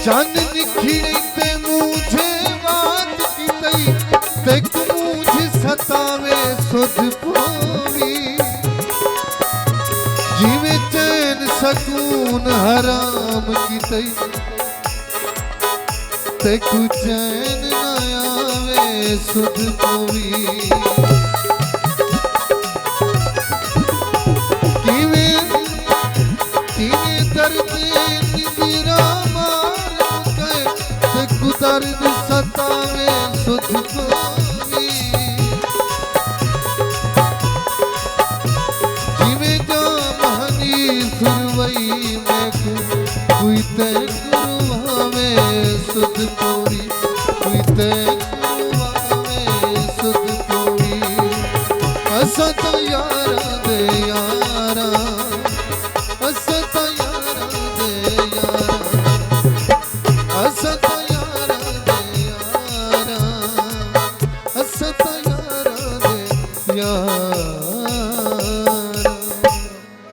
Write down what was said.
चांदनी खिड़ते मुझे बात की तई तक मुझे सतावे सुध पोवी जीवे चैन सकून हराम की तई तक चैन न आवे सुध पोवी किवे किवे दर्द दर्द सतावे सुध पोवी जिवे जामहनी सुरवई में कोई ते गुरुवावे सुध पोवी कोई ते गुरुवावे सुध पोवी असा तो यारा दे यारा असा तो यारा दे यारा असा तो यारा